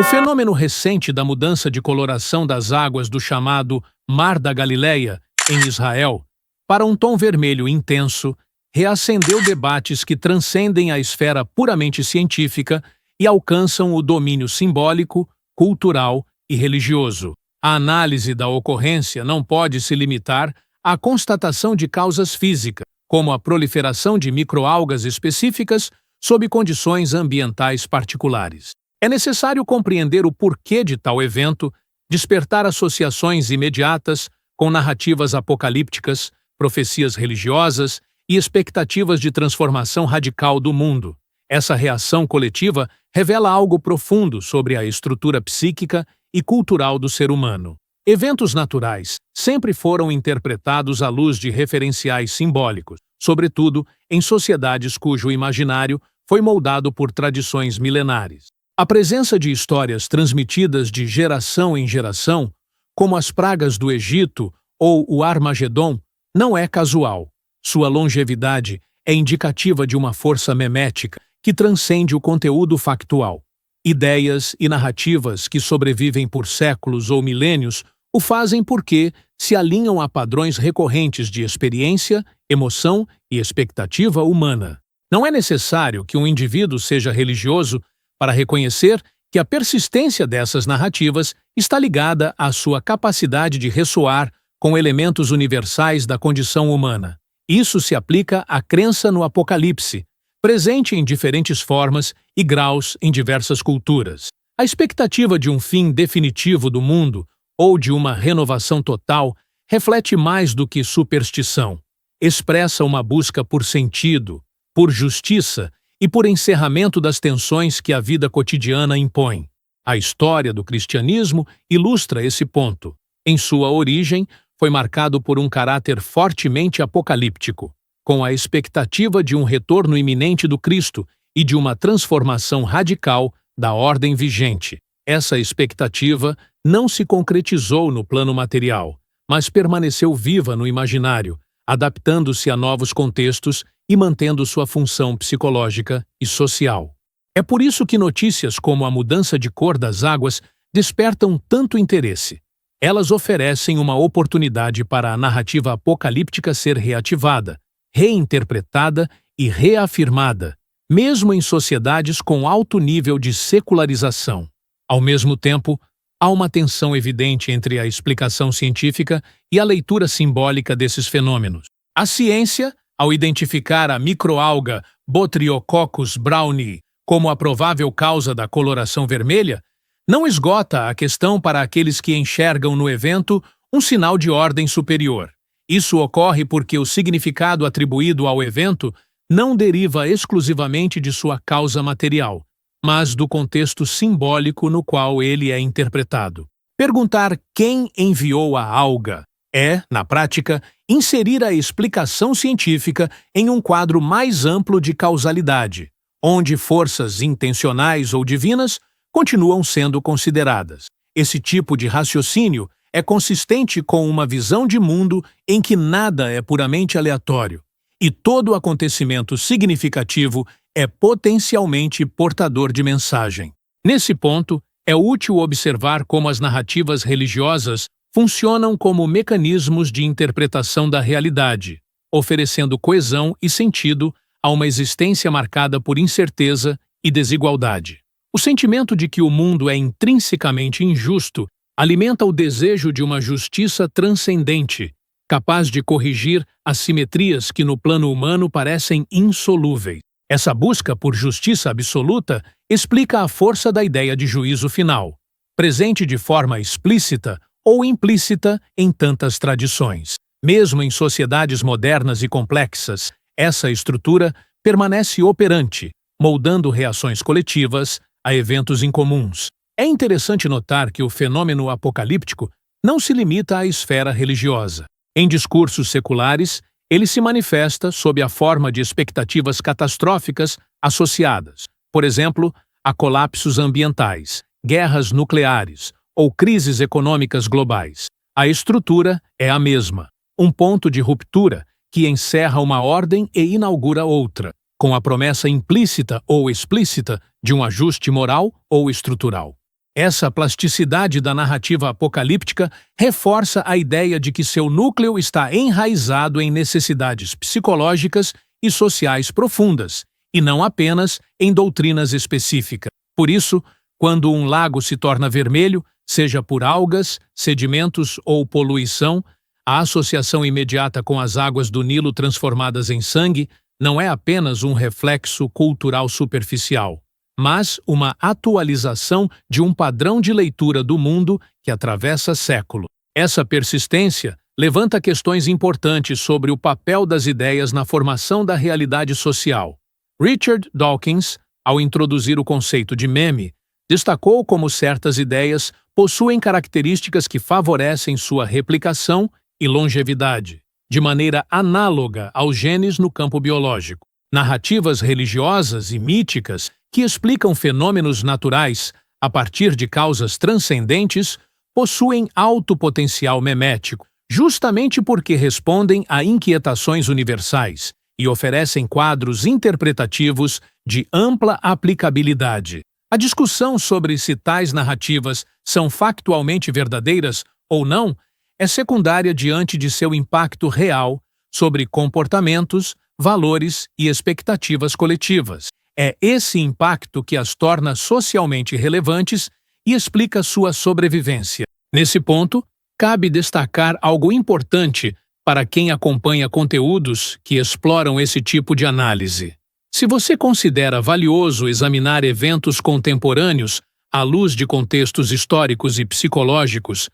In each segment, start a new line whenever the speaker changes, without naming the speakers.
O fenômeno recente da mudança de coloração das águas do chamado Mar da Galileia, em Israel, para um tom vermelho intenso, reacendeu debates que transcendem a esfera puramente científica e alcançam o domínio simbólico, cultural e religioso. A análise da ocorrência não pode se limitar à constatação de causas físicas, como a proliferação de microalgas específicas sob condições ambientais particulares. É necessário compreender o porquê de tal evento, despertar associações imediatas com narrativas apocalípticas, profecias religiosas e expectativas de transformação radical do mundo. Essa reação coletiva revela algo profundo sobre a estrutura psíquica e cultural do ser humano. Eventos naturais sempre foram interpretados à luz de referenciais simbólicos, sobretudo em sociedades cujo imaginário foi moldado por tradições milenares. A presença de histórias transmitidas de geração em geração, como as pragas do Egito ou o Armagedon, não é casual. Sua longevidade é indicativa de uma força memética que transcende o conteúdo factual. Ideias e narrativas que sobrevivem por séculos ou milênios o fazem porque se alinham a padrões recorrentes de experiência, emoção e expectativa humana. Não é necessário que um indivíduo seja religioso para reconhecer que a persistência dessas narrativas está ligada à sua capacidade de ressoar com elementos universais da condição humana. Isso se aplica à crença no Apocalipse, presente em diferentes formas e graus em diversas culturas. A expectativa de um fim definitivo do mundo ou de uma renovação total reflete mais do que superstição. Expressa uma busca por sentido, por justiça e por encerramento das tensões que a vida cotidiana impõe. A história do cristianismo ilustra esse ponto. Em sua origem, foi marcado por um caráter fortemente apocalíptico, com a expectativa de um retorno iminente do Cristo e de uma transformação radical da ordem vigente. Essa expectativa não se concretizou no plano material, mas permaneceu viva no imaginário, adaptando-se a novos contextos e mantendo sua função psicológica e social. É por isso que notícias como a mudança de cor das águas despertam tanto interesse. Elas oferecem uma oportunidade para a narrativa apocalíptica ser reativada, reinterpretada e reafirmada, mesmo em sociedades com alto nível de secularização. Ao mesmo tempo, há uma tensão evidente entre a explicação científica e a leitura simbólica desses fenômenos. A ciência, ao identificar a microalga Botryococcus brownie como a provável causa da coloração vermelha, não esgota a questão para aqueles que enxergam no evento um sinal de ordem superior. Isso ocorre porque o significado atribuído ao evento não deriva exclusivamente de sua causa material, mas do contexto simbólico no qual ele é interpretado. Perguntar quem enviou a alga é, na prática, inserir a explicação científica em um quadro mais amplo de causalidade, onde forças intencionais ou divinas continuam sendo consideradas. Esse tipo de raciocínio é consistente com uma visão de mundo em que nada é puramente aleatório, e todo acontecimento significativo é potencialmente portador de mensagem. Nesse ponto, é útil observar como as narrativas religiosas funcionam como mecanismos de interpretação da realidade, oferecendo coesão e sentido a uma existência marcada por incerteza e desigualdade. O sentimento de que o mundo é intrinsecamente injusto alimenta o desejo de uma justiça transcendente, capaz de corrigir assimetrias que no plano humano parecem insolúveis. Essa busca por justiça absoluta explica a força da ideia de juízo final, presente de forma explícita ou implícita em tantas tradições. Mesmo em sociedades modernas e complexas, essa estrutura permanece operante, moldando reações coletivas a eventos incomuns. É interessante notar que o fenômeno apocalíptico não se limita à esfera religiosa. Em discursos seculares, ele se manifesta sob a forma de expectativas catastróficas associadas, por exemplo, a colapsos ambientais, guerras nucleares ou crises econômicas globais. A estrutura é a mesma, um ponto de ruptura que encerra uma ordem e inaugura outra, com a promessa implícita ou explícita de um ajuste moral ou estrutural. Essa plasticidade da narrativa apocalíptica reforça a ideia de que seu núcleo está enraizado em necessidades psicológicas e sociais profundas, e não apenas em doutrinas específicas. Por isso, quando um lago se torna vermelho, seja por algas, sedimentos ou poluição, a associação imediata com as águas do Nilo transformadas em sangue não é apenas um reflexo cultural superficial, mas uma atualização de um padrão de leitura do mundo que atravessa séculos. Essa persistência levanta questões importantes sobre o papel das ideias na formação da realidade social. Richard Dawkins, ao introduzir o conceito de meme, destacou como certas ideias possuem características que favorecem sua replicação e longevidade, de maneira análoga aos genes no campo biológico. Narrativas religiosas e míticas que explicam fenômenos naturais a partir de causas transcendentes possuem alto potencial memético, justamente porque respondem a inquietações universais e oferecem quadros interpretativos de ampla aplicabilidade. A discussão sobre se tais narrativas são factualmente verdadeiras ou não é secundária diante de seu impacto real sobre comportamentos, valores e expectativas coletivas. É esse impacto que as torna socialmente relevantes e explica sua sobrevivência. Nesse ponto, cabe destacar algo importante para quem acompanha conteúdos que exploram esse tipo de análise. Se você considera valioso examinar eventos contemporâneos à luz de contextos históricos e psicológicos,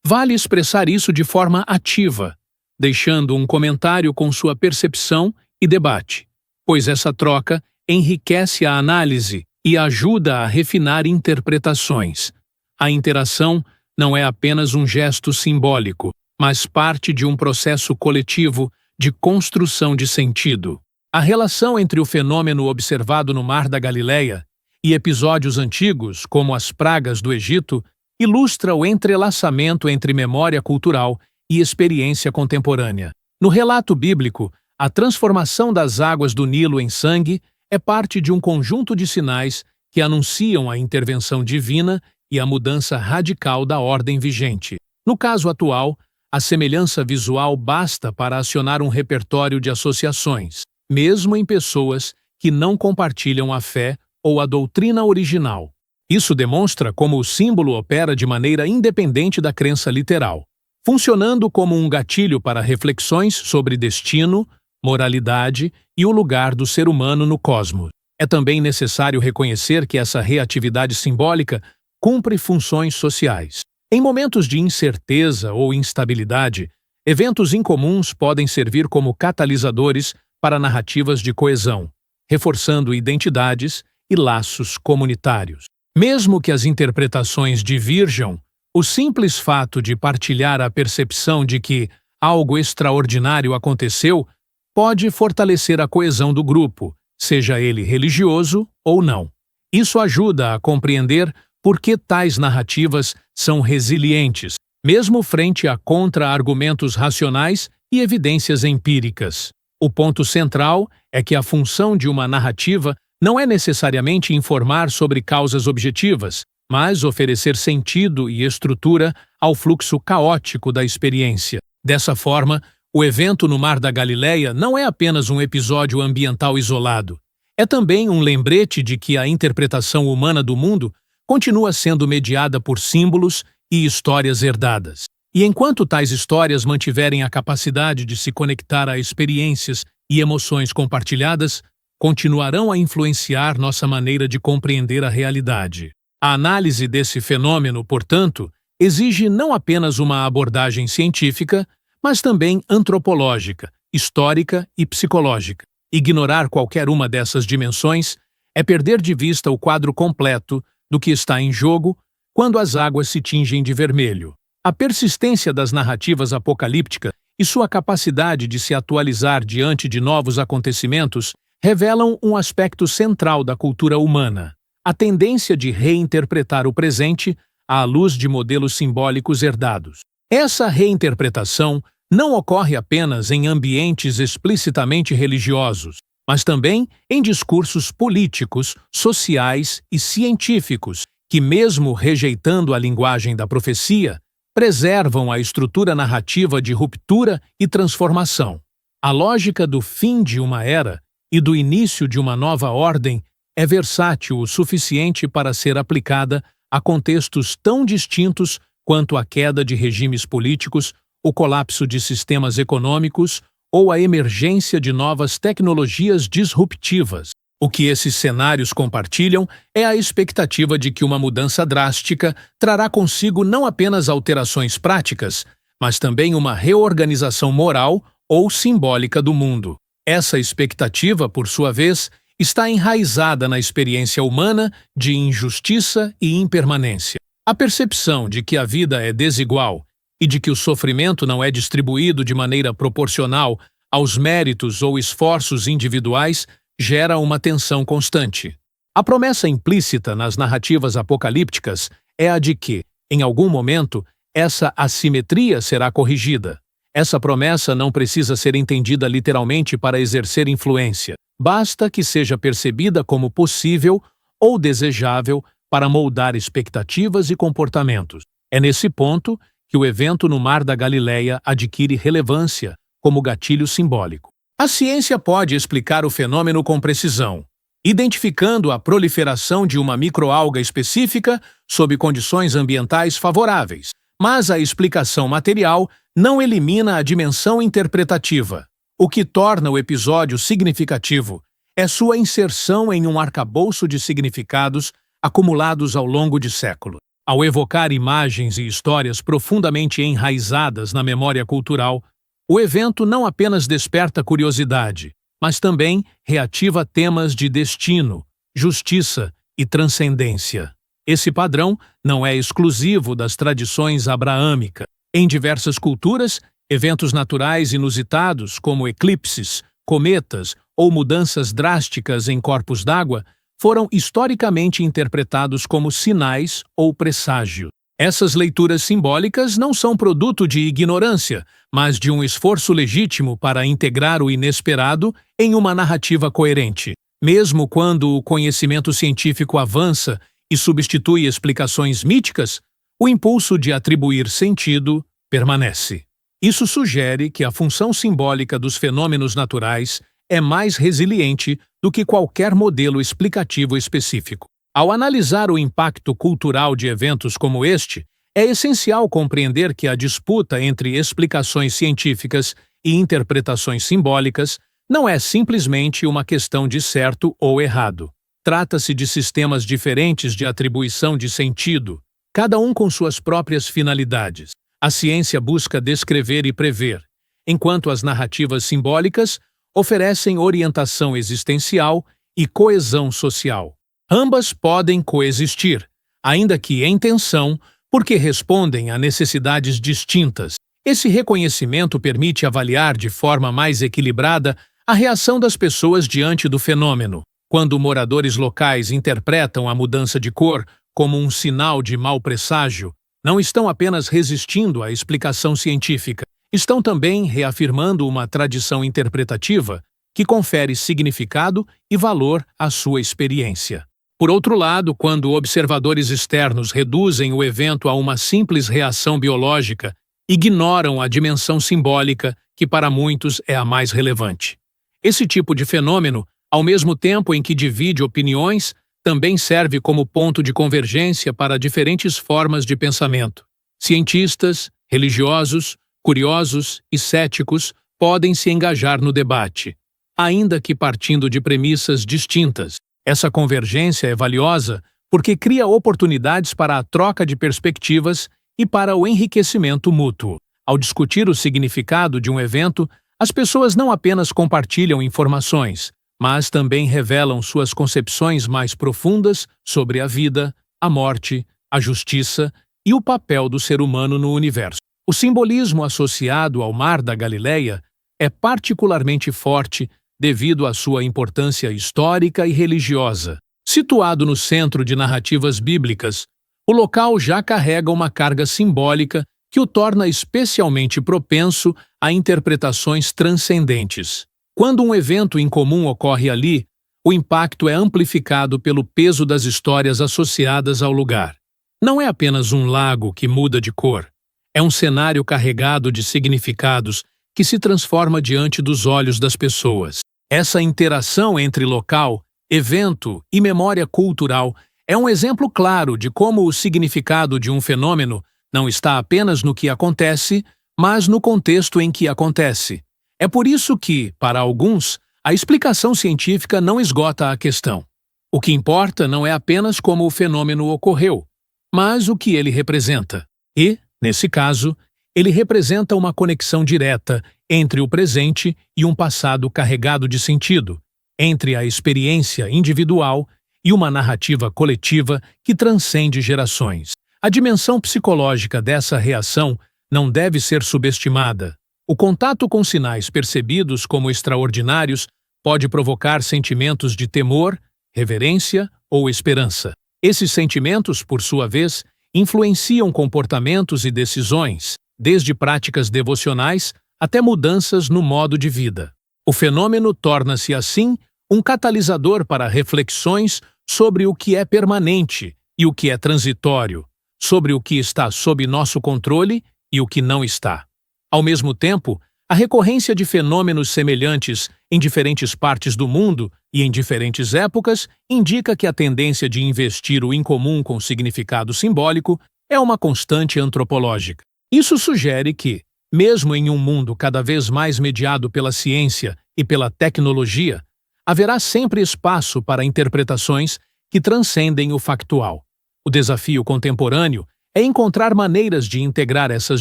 vale expressar isso de forma ativa, deixando um comentário com sua percepção e debate, pois essa troca enriquece a análise e ajuda a refinar interpretações. A interação não é apenas um gesto simbólico, mas parte de um processo coletivo de construção de sentido. A relação entre o fenômeno observado no Mar da Galileia e episódios antigos, como as pragas do Egito, ilustra o entrelaçamento entre memória cultural e experiência contemporânea. No relato bíblico, a transformação das águas do Nilo em sangue é parte de um conjunto de sinais que anunciam a intervenção divina e a mudança radical da ordem vigente. No caso atual, a semelhança visual basta para acionar um repertório de associações, mesmo em pessoas que não compartilham a fé ou a doutrina original. Isso demonstra como o símbolo opera de maneira independente da crença literal, funcionando como um gatilho para reflexões sobre destino, moralidade e o lugar do ser humano no cosmos. É também necessário reconhecer que essa reatividade simbólica cumpre funções sociais. Em momentos de incerteza ou instabilidade, eventos incomuns podem servir como catalisadores para narrativas de coesão, reforçando identidades e laços comunitários. Mesmo que as interpretações diverjam, o simples fato de partilhar a percepção de que algo extraordinário aconteceu pode fortalecer a coesão do grupo, seja ele religioso ou não. Isso ajuda a compreender por que tais narrativas são resilientes, mesmo frente a contra-argumentos racionais e evidências empíricas. O ponto central é que a função de uma narrativa não é necessariamente informar sobre causas objetivas, mas oferecer sentido e estrutura ao fluxo caótico da experiência. Dessa forma, o evento no Mar da Galileia não é apenas um episódio ambiental isolado. É também um lembrete de que a interpretação humana do mundo continua sendo mediada por símbolos e histórias herdadas. E enquanto tais histórias mantiverem a capacidade de se conectar a experiências e emoções compartilhadas, continuarão a influenciar nossa maneira de compreender a realidade. A análise desse fenômeno, portanto, exige não apenas uma abordagem científica, mas também antropológica, histórica e psicológica. Ignorar qualquer uma dessas dimensões é perder de vista o quadro completo do que está em jogo quando as águas se tingem de vermelho. A persistência das narrativas apocalípticas e sua capacidade de se atualizar diante de novos acontecimentos revelam um aspecto central da cultura humana, a tendência de reinterpretar o presente à luz de modelos simbólicos herdados. Essa reinterpretação não ocorre apenas em ambientes explicitamente religiosos, mas também em discursos políticos, sociais e científicos que, mesmo rejeitando a linguagem da profecia, preservam a estrutura narrativa de ruptura e transformação. A lógica do fim de uma era e do início de uma nova ordem é versátil o suficiente para ser aplicada a contextos tão distintos quanto a queda de regimes políticos, o colapso de sistemas econômicos ou a emergência de novas tecnologias disruptivas. O que esses cenários compartilham é a expectativa de que uma mudança drástica trará consigo não apenas alterações práticas, mas também uma reorganização moral ou simbólica do mundo. Essa expectativa, por sua vez, está enraizada na experiência humana de injustiça e impermanência. A percepção de que a vida é desigual e de que o sofrimento não é distribuído de maneira proporcional aos méritos ou esforços individuais gera uma tensão constante. A promessa implícita nas narrativas apocalípticas é a de que, em algum momento, essa assimetria será corrigida. Essa promessa não precisa ser entendida literalmente para exercer influência. Basta que seja percebida como possível ou desejável para moldar expectativas e comportamentos. É nesse ponto que o evento no Mar da Galileia adquire relevância como gatilho simbólico. A ciência pode explicar o fenômeno com precisão, identificando a proliferação de uma microalga específica sob condições ambientais favoráveis, mas a explicação material não elimina a dimensão interpretativa. O que torna o episódio significativo é sua inserção em um arcabouço de significados acumulados ao longo de séculos. Ao evocar imagens e histórias profundamente enraizadas na memória cultural, o evento não apenas desperta curiosidade, mas também reativa temas de destino, justiça e transcendência. Esse padrão não é exclusivo das tradições abraâmicas. Em diversas culturas, eventos naturais inusitados, como eclipses, cometas ou mudanças drásticas em corpos d'água, foram historicamente interpretados como sinais ou presságios. Essas leituras simbólicas não são produto de ignorância, mas de um esforço legítimo para integrar o inesperado em uma narrativa coerente. Mesmo quando o conhecimento científico avança e substitui explicações míticas, o impulso de atribuir sentido permanece. Isso sugere que a função simbólica dos fenômenos naturais é mais resiliente do que qualquer modelo explicativo específico. Ao analisar o impacto cultural de eventos como este, é essencial compreender que a disputa entre explicações científicas e interpretações simbólicas não é simplesmente uma questão de certo ou errado. Trata-se de sistemas diferentes de atribuição de sentido, cada um com suas próprias finalidades. A ciência busca descrever e prever, enquanto as narrativas simbólicas oferecem orientação existencial e coesão social. Ambas podem coexistir, ainda que em tensão, porque respondem a necessidades distintas. Esse reconhecimento permite avaliar de forma mais equilibrada a reação das pessoas diante do fenômeno. Quando moradores locais interpretam a mudança de cor como um sinal de mau presságio, não estão apenas resistindo à explicação científica, estão também reafirmando uma tradição interpretativa que confere significado e valor à sua experiência. Por outro lado, quando observadores externos reduzem o evento a uma simples reação biológica, ignoram a dimensão simbólica, que para muitos é a mais relevante. Esse tipo de fenômeno, ao mesmo tempo em que divide opiniões, também serve como ponto de convergência para diferentes formas de pensamento. Cientistas, religiosos, curiosos e céticos podem se engajar no debate, ainda que partindo de premissas distintas. Essa convergência é valiosa porque cria oportunidades para a troca de perspectivas e para o enriquecimento mútuo. Ao discutir o significado de um evento, as pessoas não apenas compartilham informações, mas também revelam suas concepções mais profundas sobre a vida, a morte, a justiça e o papel do ser humano no universo. O simbolismo associado ao Mar da Galileia é particularmente forte devido à sua importância histórica e religiosa. Situado no centro de narrativas bíblicas, o local já carrega uma carga simbólica que o torna especialmente propenso a interpretações transcendentes. Quando um evento incomum ocorre ali, o impacto é amplificado pelo peso das histórias associadas ao lugar. Não é apenas um lago que muda de cor. É um cenário carregado de significados que se transforma diante dos olhos das pessoas. Essa interação entre local, evento e memória cultural é um exemplo claro de como o significado de um fenômeno não está apenas no que acontece, mas no contexto em que acontece. É por isso que, para alguns, a explicação científica não esgota a questão. O que importa não é apenas como o fenômeno ocorreu, mas o que ele representa. E, nesse caso, ele representa uma conexão direta entre o presente e um passado carregado de sentido, entre a experiência individual e uma narrativa coletiva que transcende gerações. A dimensão psicológica dessa reação não deve ser subestimada. O contato com sinais percebidos como extraordinários pode provocar sentimentos de temor, reverência ou esperança. Esses sentimentos, por sua vez, influenciam comportamentos e decisões, desde práticas devocionais até mudanças no modo de vida. O fenômeno torna-se, assim, um catalisador para reflexões sobre o que é permanente e o que é transitório, sobre o que está sob nosso controle e o que não está. Ao mesmo tempo, a recorrência de fenômenos semelhantes em diferentes partes do mundo e em diferentes épocas indica que a tendência de investir o incomum com significado simbólico é uma constante antropológica. Isso sugere que, mesmo em um mundo cada vez mais mediado pela ciência e pela tecnologia, haverá sempre espaço para interpretações que transcendem o factual. O desafio contemporâneo é encontrar maneiras de integrar essas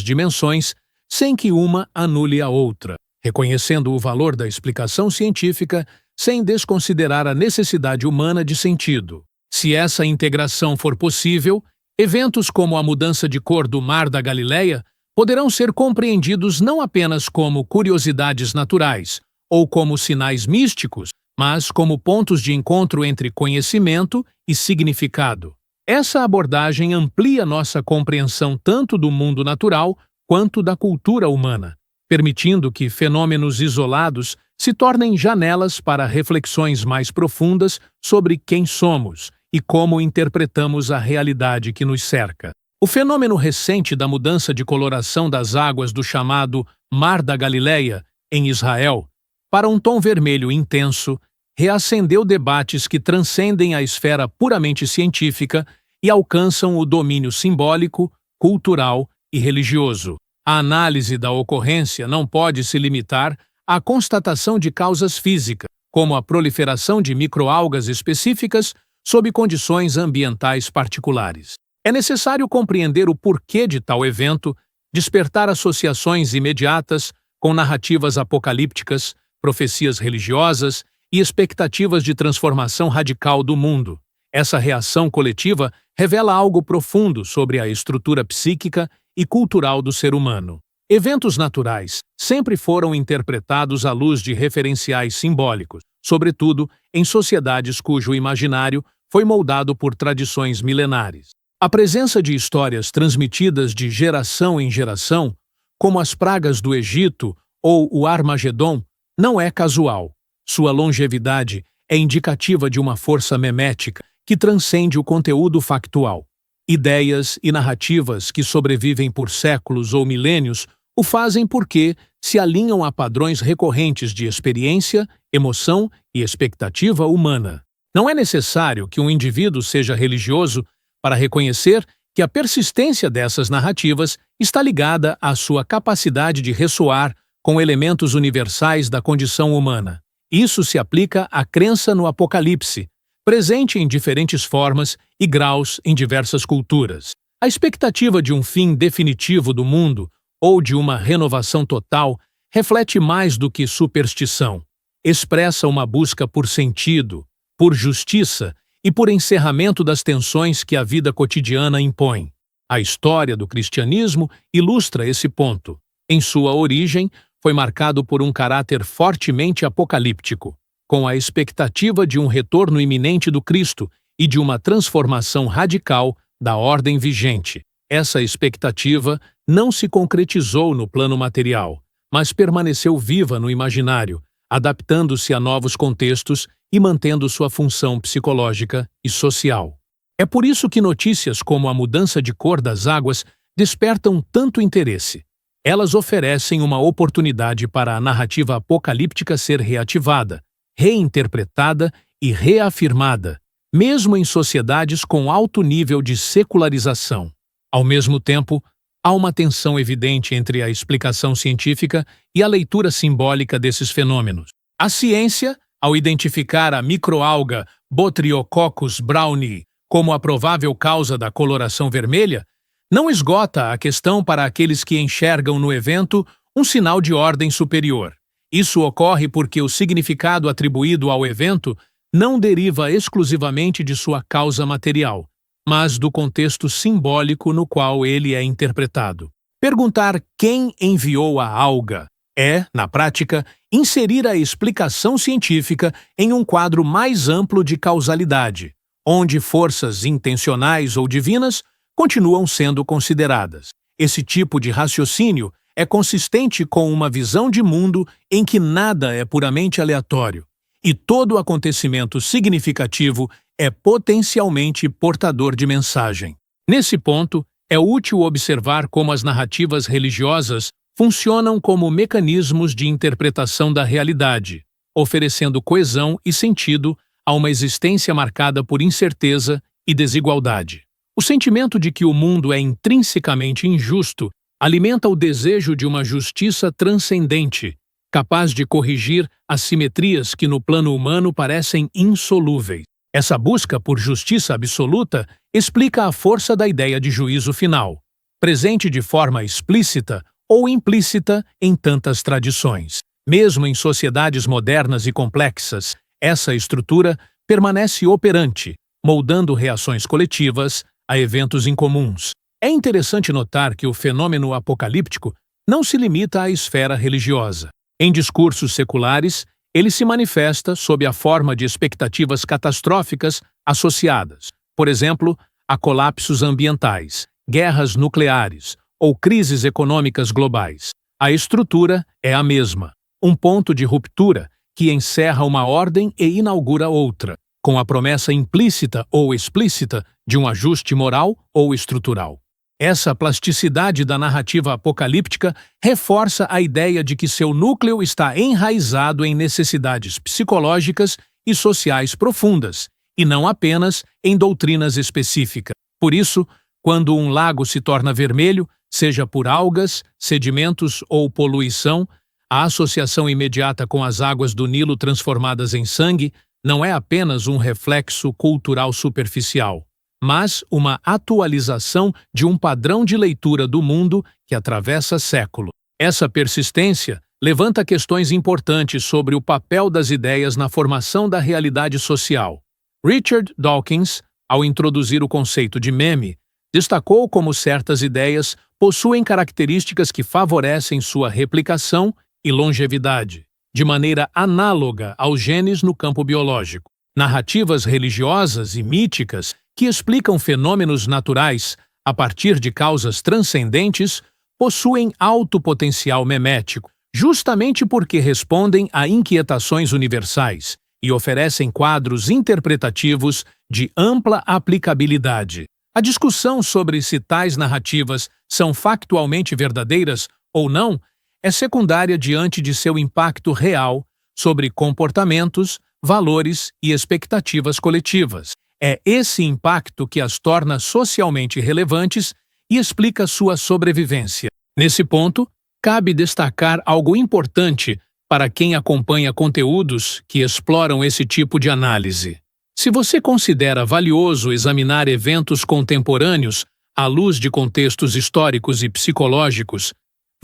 dimensões sem que uma anule a outra, reconhecendo o valor da explicação científica sem desconsiderar a necessidade humana de sentido. Se essa integração for possível, eventos como a mudança de cor do Mar da Galileia poderão ser compreendidos não apenas como curiosidades naturais ou como sinais místicos, mas como pontos de encontro entre conhecimento e significado. Essa abordagem amplia nossa compreensão tanto do mundo natural quanto da cultura humana, permitindo que fenômenos isolados se tornem janelas para reflexões mais profundas sobre quem somos e como interpretamos a realidade que nos cerca. O fenômeno recente da mudança de coloração das águas do chamado Mar da Galileia, em Israel, para um tom vermelho intenso, reacendeu debates que transcendem a esfera puramente científica e alcançam o domínio simbólico, cultural e religioso. A análise da ocorrência não pode se limitar à constatação de causas físicas, como a proliferação de microalgas específicas sob condições ambientais particulares. É necessário compreender o porquê de tal evento, despertar associações imediatas com narrativas apocalípticas, profecias religiosas e expectativas de transformação radical do mundo. Essa reação coletiva revela algo profundo sobre a estrutura psíquica e cultural do ser humano. Eventos naturais sempre foram interpretados à luz de referenciais simbólicos, sobretudo em sociedades cujo imaginário foi moldado por tradições milenares. A presença de histórias transmitidas de geração em geração, como as pragas do Egito ou o Armagedon, não é casual. Sua longevidade é indicativa de uma força memética que transcende o conteúdo factual. Ideias e narrativas que sobrevivem por séculos ou milênios o fazem porque se alinham a padrões recorrentes de experiência, emoção e expectativa humana. Não é necessário que um indivíduo seja religioso para reconhecer que a persistência dessas narrativas está ligada à sua capacidade de ressoar com elementos universais da condição humana. Isso se aplica à crença no Apocalipse, presente em diferentes formas e graus em diversas culturas. A expectativa de um fim definitivo do mundo ou de uma renovação total reflete mais do que superstição. Expressa uma busca por sentido, por justiça e por encerramento das tensões que a vida cotidiana impõe. A história do cristianismo ilustra esse ponto. Em sua origem, foi marcado por um caráter fortemente apocalíptico, com a expectativa de um retorno iminente do Cristo e de uma transformação radical da ordem vigente. Essa expectativa não se concretizou no plano material, mas permaneceu viva no imaginário, adaptando-se a novos contextos e mantendo sua função psicológica e social. É por isso que notícias como a mudança de cor das águas despertam tanto interesse. Elas oferecem uma oportunidade para a narrativa apocalíptica ser reativada, reinterpretada e reafirmada, mesmo em sociedades com alto nível de secularização. Ao mesmo tempo, há uma tensão evidente entre a explicação científica e a leitura simbólica desses fenômenos. A ciência, ao identificar a microalga Botryococcus brownie como a provável causa da coloração vermelha, não esgota a questão para aqueles que enxergam no evento um sinal de ordem superior. Isso ocorre porque o significado atribuído ao evento não deriva exclusivamente de sua causa material, mas do contexto simbólico no qual ele é interpretado. Perguntar quem enviou a alga é, na prática, inserir a explicação científica em um quadro mais amplo de causalidade, onde forças intencionais ou divinas continuam sendo consideradas. Esse tipo de raciocínio é consistente com uma visão de mundo em que nada é puramente aleatório, e todo acontecimento significativo é potencialmente portador de mensagem. Nesse ponto, é útil observar como as narrativas religiosas funcionam como mecanismos de interpretação da realidade, oferecendo coesão e sentido a uma existência marcada por incerteza e desigualdade. O sentimento de que o mundo é intrinsecamente injusto alimenta o desejo de uma justiça transcendente, capaz de corrigir as simetrias que no plano humano parecem insolúveis. Essa busca por justiça absoluta explica a força da ideia de juízo final, presente de forma explícita ou implícita em tantas tradições. Mesmo em sociedades modernas e complexas, essa estrutura permanece operante, moldando reações coletivas a eventos incomuns. É interessante notar que o fenômeno apocalíptico não se limita à esfera religiosa. Em discursos seculares, ele se manifesta sob a forma de expectativas catastróficas associadas, por exemplo, a colapsos ambientais, guerras nucleares ou crises econômicas globais. A estrutura é a mesma, um ponto de ruptura que encerra uma ordem e inaugura outra, com a promessa implícita ou explícita de um ajuste moral ou estrutural. Essa plasticidade da narrativa apocalíptica reforça a ideia de que seu núcleo está enraizado em necessidades psicológicas e sociais profundas, e não apenas em doutrinas específicas. Por isso, quando um lago se torna vermelho, seja por algas, sedimentos ou poluição, a associação imediata com as águas do Nilo transformadas em sangue não é apenas um reflexo cultural superficial, mas uma atualização de um padrão de leitura do mundo que atravessa séculos. Essa persistência levanta questões importantes sobre o papel das ideias na formação da realidade social. Richard Dawkins, ao introduzir o conceito de meme, destacou como certas ideias possuem características que favorecem sua replicação e longevidade, de maneira análoga aos genes no campo biológico. Narrativas religiosas e míticas que explicam fenômenos naturais a partir de causas transcendentes possuem alto potencial memético, justamente porque respondem a inquietações universais e oferecem quadros interpretativos de ampla aplicabilidade. A discussão sobre se tais narrativas são factualmente verdadeiras ou não é secundária diante de seu impacto real sobre comportamentos, valores e expectativas coletivas. É esse impacto que as torna socialmente relevantes e explica sua sobrevivência. Nesse ponto, cabe destacar algo importante para quem acompanha conteúdos que exploram esse tipo de análise. Se você considera valioso examinar eventos contemporâneos à luz de contextos históricos e psicológicos,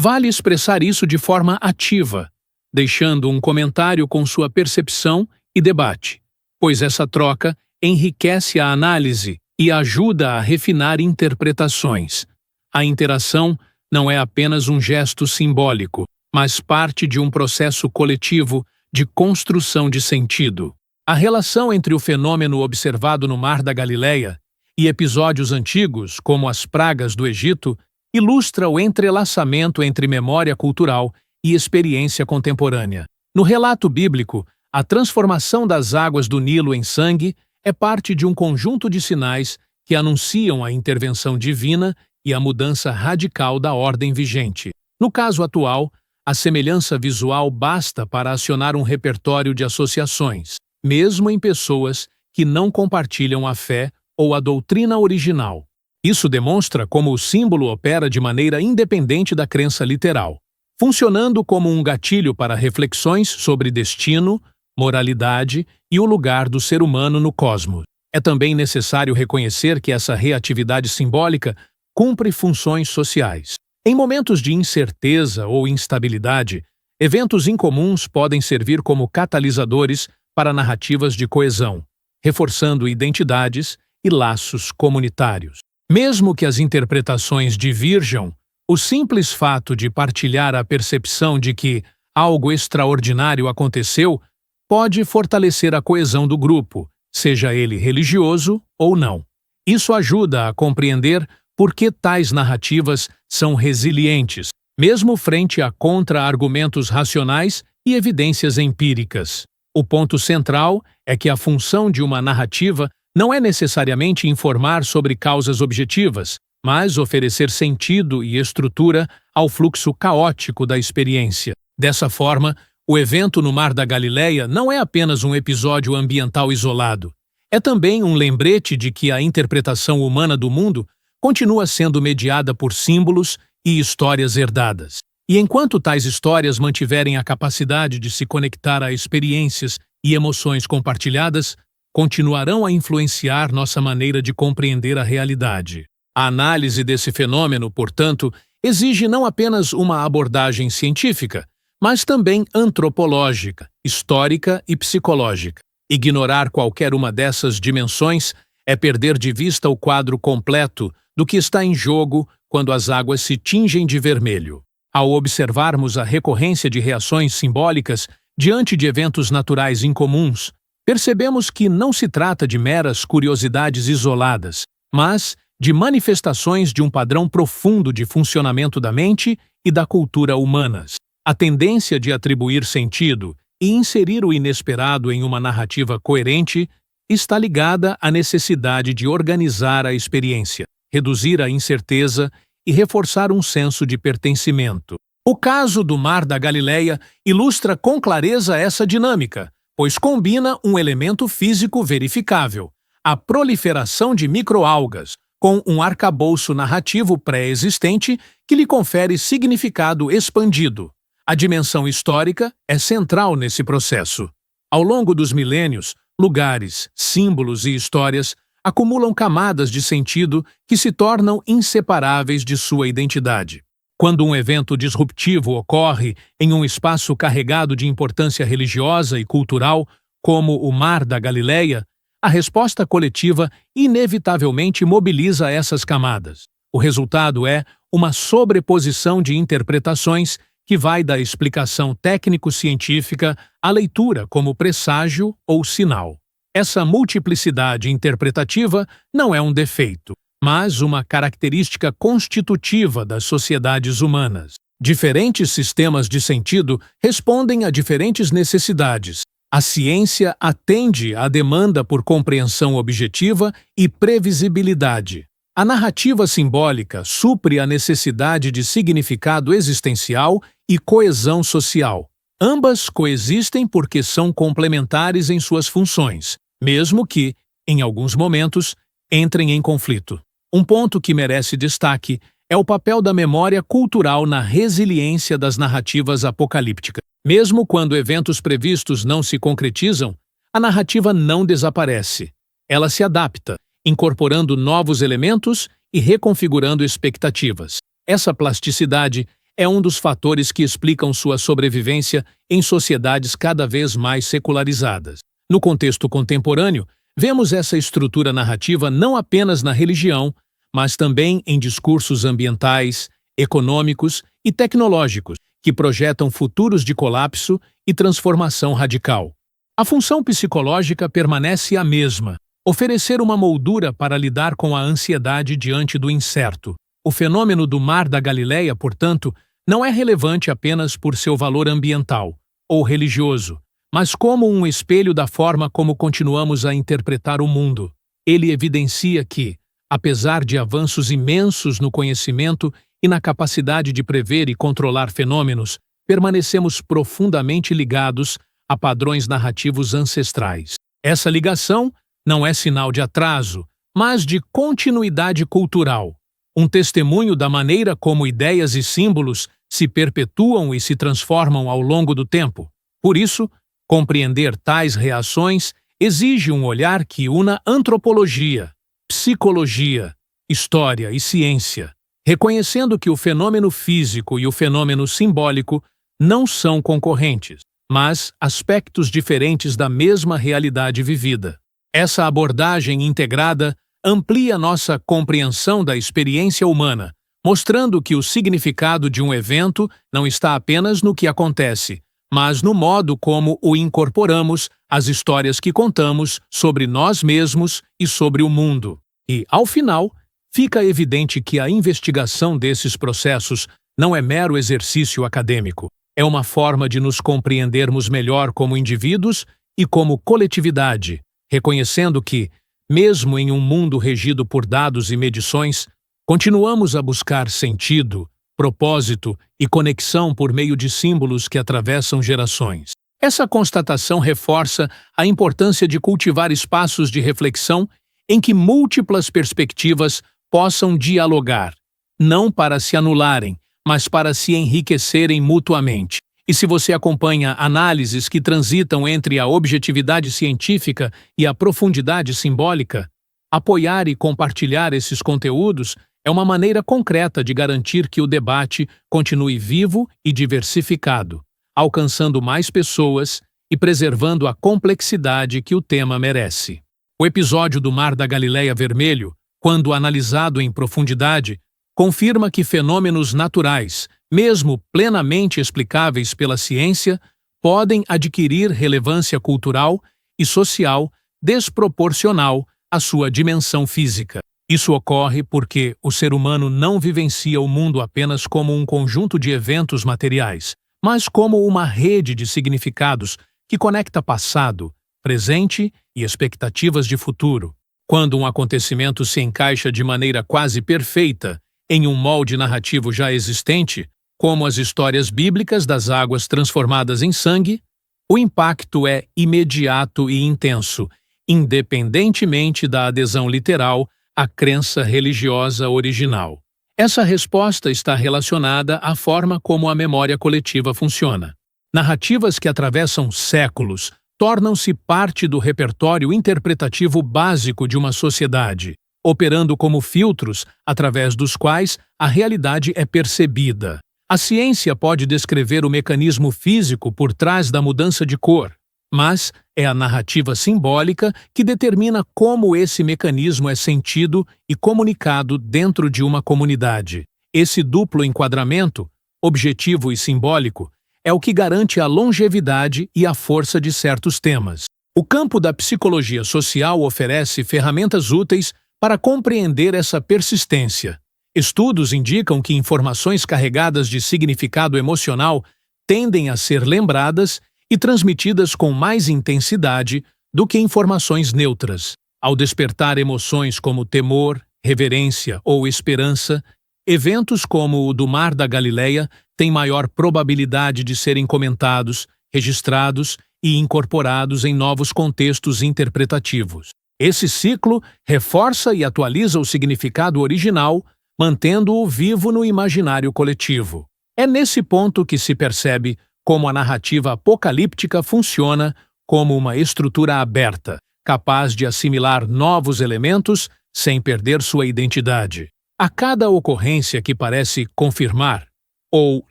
vale expressar isso de forma ativa, deixando um comentário com sua percepção e debate, pois essa troca enriquece a análise e ajuda a refinar interpretações. A interação não é apenas um gesto simbólico, mas parte de um processo coletivo de construção de sentido. A relação entre o fenômeno observado no Mar da Galileia e episódios antigos, como as pragas do Egito, ilustra o entrelaçamento entre memória cultural e experiência contemporânea. No relato bíblico, a transformação das águas do Nilo em sangue é parte de um conjunto de sinais que anunciam a intervenção divina e a mudança radical da ordem vigente. No caso atual, a semelhança visual basta para acionar um repertório de associações, mesmo em pessoas que não compartilham a fé ou a doutrina original. Isso demonstra como o símbolo opera de maneira independente da crença literal, funcionando como um gatilho para reflexões sobre destino, moralidade e o lugar do ser humano no cosmos. É também necessário reconhecer que essa reatividade simbólica cumpre funções sociais. Em momentos de incerteza ou instabilidade, eventos incomuns podem servir como catalisadores para narrativas de coesão, reforçando identidades e laços comunitários. Mesmo que as interpretações diverjam, o simples fato de partilhar a percepção de que algo extraordinário aconteceu pode fortalecer a coesão do grupo, seja ele religioso ou não. Isso ajuda a compreender por que tais narrativas são resilientes, mesmo frente a contra-argumentos racionais e evidências empíricas. O ponto central é que a função de uma narrativa não é necessariamente informar sobre causas objetivas, mas oferecer sentido e estrutura ao fluxo caótico da experiência. Dessa forma, o evento no Mar da Galileia não é apenas um episódio ambiental isolado. É também um lembrete de que a interpretação humana do mundo continua sendo mediada por símbolos e histórias herdadas. E enquanto tais histórias mantiverem a capacidade de se conectar a experiências e emoções compartilhadas, continuarão a influenciar nossa maneira de compreender a realidade. A análise desse fenômeno, portanto, exige não apenas uma abordagem científica, mas também antropológica, histórica e psicológica. Ignorar qualquer uma dessas dimensões é perder de vista o quadro completo do que está em jogo quando as águas se tingem de vermelho. Ao observarmos a recorrência de reações simbólicas diante de eventos naturais incomuns, percebemos que não se trata de meras curiosidades isoladas, mas de manifestações de um padrão profundo de funcionamento da mente e da cultura humanas. A tendência de atribuir sentido e inserir o inesperado em uma narrativa coerente está ligada à necessidade de organizar a experiência, reduzir a incerteza e reforçar um senso de pertencimento. O caso do Mar da Galileia ilustra com clareza essa dinâmica, pois combina um elemento físico verificável, a proliferação de microalgas, com um arcabouço narrativo pré-existente que lhe confere significado expandido. A dimensão histórica é central nesse processo. Ao longo dos milênios, lugares, símbolos e histórias acumulam camadas de sentido que se tornam inseparáveis de sua identidade. Quando um evento disruptivo ocorre em um espaço carregado de importância religiosa e cultural, como o Mar da Galileia, a resposta coletiva inevitavelmente mobiliza essas camadas. O resultado é uma sobreposição de interpretações que vai da explicação técnico-científica à leitura como presságio ou sinal. Essa multiplicidade interpretativa não é um defeito, mas uma característica constitutiva das sociedades humanas. Diferentes sistemas de sentido respondem a diferentes necessidades. A ciência atende à demanda por compreensão objetiva e previsibilidade. A narrativa simbólica supre a necessidade de significado existencial e coesão social. Ambas coexistem porque são complementares em suas funções, mesmo que, em alguns momentos, entrem em conflito. Um ponto que merece destaque é o papel da memória cultural na resiliência das narrativas apocalípticas. Mesmo quando eventos previstos não se concretizam, a narrativa não desaparece. Ela se adapta, incorporando novos elementos e reconfigurando expectativas. Essa plasticidade é um dos fatores que explicam sua sobrevivência em sociedades cada vez mais secularizadas. No contexto contemporâneo, vemos essa estrutura narrativa não apenas na religião, mas também em discursos ambientais, econômicos e tecnológicos, que projetam futuros de colapso e transformação radical. A função psicológica permanece a mesma: oferecer uma moldura para lidar com a ansiedade diante do incerto. O fenômeno do Mar da Galileia, portanto, não é relevante apenas por seu valor ambiental ou religioso, mas como um espelho da forma como continuamos a interpretar o mundo. Ele evidencia que, apesar de avanços imensos no conhecimento e na capacidade de prever e controlar fenômenos, permanecemos profundamente ligados a padrões narrativos ancestrais. Essa ligação não é sinal de atraso, mas de continuidade cultural, um testemunho da maneira como ideias e símbolos se perpetuam e se transformam ao longo do tempo. Por isso, compreender tais reações exige um olhar que una antropologia, psicologia, história e ciência, reconhecendo que o fenômeno físico e o fenômeno simbólico não são concorrentes, mas aspectos diferentes da mesma realidade vivida. Essa abordagem integrada amplia nossa compreensão da experiência humana, mostrando que o significado de um evento não está apenas no que acontece, mas no modo como o incorporamos às histórias que contamos sobre nós mesmos e sobre o mundo. E, ao final, fica evidente que a investigação desses processos não é mero exercício acadêmico. É uma forma de nos compreendermos melhor como indivíduos e como coletividade, reconhecendo que, mesmo em um mundo regido por dados e medições, continuamos a buscar sentido, propósito e conexão por meio de símbolos que atravessam gerações. Essa constatação reforça a importância de cultivar espaços de reflexão em que múltiplas perspectivas possam dialogar, não para se anularem, mas para se enriquecerem mutuamente. E se você acompanha análises que transitam entre a objetividade científica e a profundidade simbólica, apoiar e compartilhar esses conteúdos é uma maneira concreta de garantir que o debate continue vivo e diversificado, alcançando mais pessoas e preservando a complexidade que o tema merece. O episódio do Mar da Galileia Vermelho, quando analisado em profundidade, confirma que fenômenos naturais, mesmo plenamente explicáveis pela ciência, podem adquirir relevância cultural e social desproporcional à sua dimensão física. Isso ocorre porque o ser humano não vivencia o mundo apenas como um conjunto de eventos materiais, mas como uma rede de significados que conecta passado, presente e expectativas de futuro. Quando um acontecimento se encaixa de maneira quase perfeita em um molde narrativo já existente, como as histórias bíblicas das águas transformadas em sangue, o impacto é imediato e intenso, independentemente da adesão literal à crença religiosa original. Essa resposta está relacionada à forma como a memória coletiva funciona. Narrativas que atravessam séculos tornam-se parte do repertório interpretativo básico de uma sociedade, operando como filtros através dos quais a realidade é percebida. A ciência pode descrever o mecanismo físico por trás da mudança de cor, mas é a narrativa simbólica que determina como esse mecanismo é sentido e comunicado dentro de uma comunidade. Esse duplo enquadramento, objetivo e simbólico, é o que garante a longevidade e a força de certos temas. O campo da psicologia social oferece ferramentas úteis para compreender essa persistência. Estudos indicam que informações carregadas de significado emocional tendem a ser lembradas e transmitidas com mais intensidade do que informações neutras. Ao despertar emoções como temor, reverência ou esperança, eventos como o do Mar da Galileia têm maior probabilidade de serem comentados, registrados e incorporados em novos contextos interpretativos. Esse ciclo reforça e atualiza o significado original, mantendo-o vivo no imaginário coletivo. É nesse ponto que se percebe como a narrativa apocalíptica funciona como uma estrutura aberta, capaz de assimilar novos elementos sem perder sua identidade. A cada ocorrência que parece confirmar ou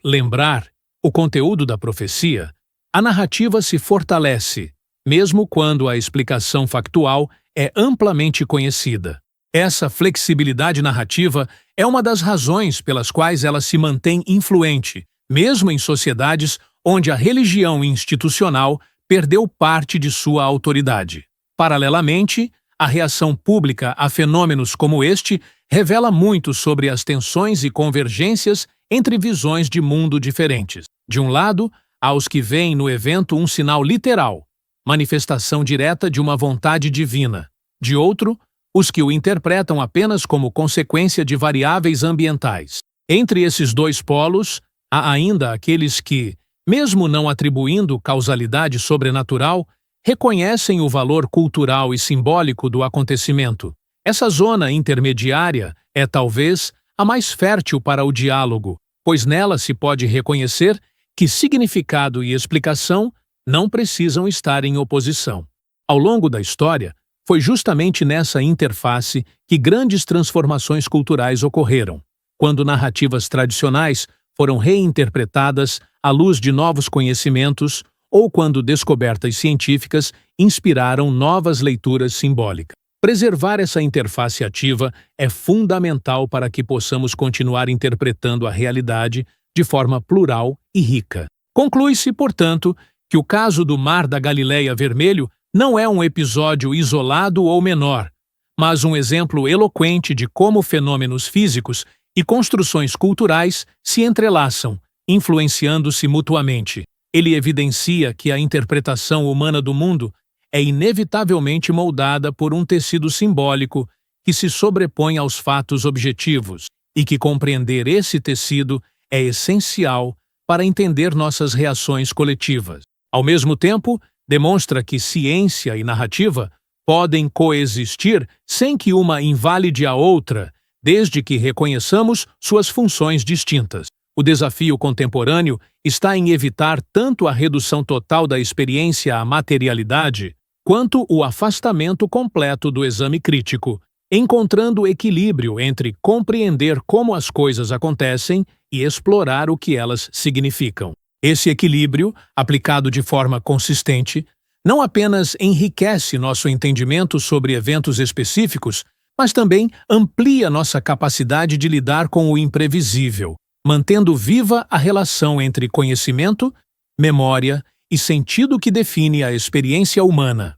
lembrar o conteúdo da profecia, a narrativa se fortalece, mesmo quando a explicação factual é amplamente conhecida. Essa flexibilidade narrativa é uma das razões pelas quais ela se mantém influente, mesmo em sociedades onde a religião institucional perdeu parte de sua autoridade. Paralelamente, a reação pública a fenômenos como este revela muito sobre as tensões e convergências entre visões de mundo diferentes. De um lado, Há os que veem no evento um sinal literal, manifestação direta de uma vontade divina. De outro, os que o interpretam apenas como consequência de variáveis ambientais. Entre esses dois polos, há ainda aqueles que, mesmo não atribuindo causalidade sobrenatural, reconhecem o valor cultural e simbólico do acontecimento. Essa zona intermediária é, talvez, a mais fértil para o diálogo, pois nela se pode reconhecer que significado e explicação não precisam estar em oposição. Ao longo da história, foi justamente nessa interface que grandes transformações culturais ocorreram, quando narrativas tradicionais foram reinterpretadas à luz de novos conhecimentos ou quando descobertas científicas inspiraram novas leituras simbólicas. Preservar essa interface ativa é fundamental para que possamos continuar interpretando a realidade de forma plural e rica. Conclui-se, portanto, que o caso do Mar da Galileia Vermelho não é um episódio isolado ou menor, mas um exemplo eloquente de como fenômenos físicos e construções culturais se entrelaçam, influenciando-se mutuamente. Ele evidencia que a interpretação humana do mundo é inevitavelmente moldada por um tecido simbólico que se sobrepõe aos fatos objetivos e que compreender esse tecido é essencial para entender nossas reações coletivas. Ao mesmo tempo, demonstra que ciência e narrativa podem coexistir sem que uma invalide a outra, desde que reconheçamos suas funções distintas. O desafio contemporâneo está em evitar tanto a redução total da experiência à materialidade, quanto o afastamento completo do exame crítico, encontrando equilíbrio entre compreender como as coisas acontecem e explorar o que elas significam. Esse equilíbrio, aplicado de forma consistente, não apenas enriquece nosso entendimento sobre eventos específicos, mas também amplia nossa capacidade de lidar com o imprevisível, mantendo viva a relação entre conhecimento, memória e sentido que define a experiência humana.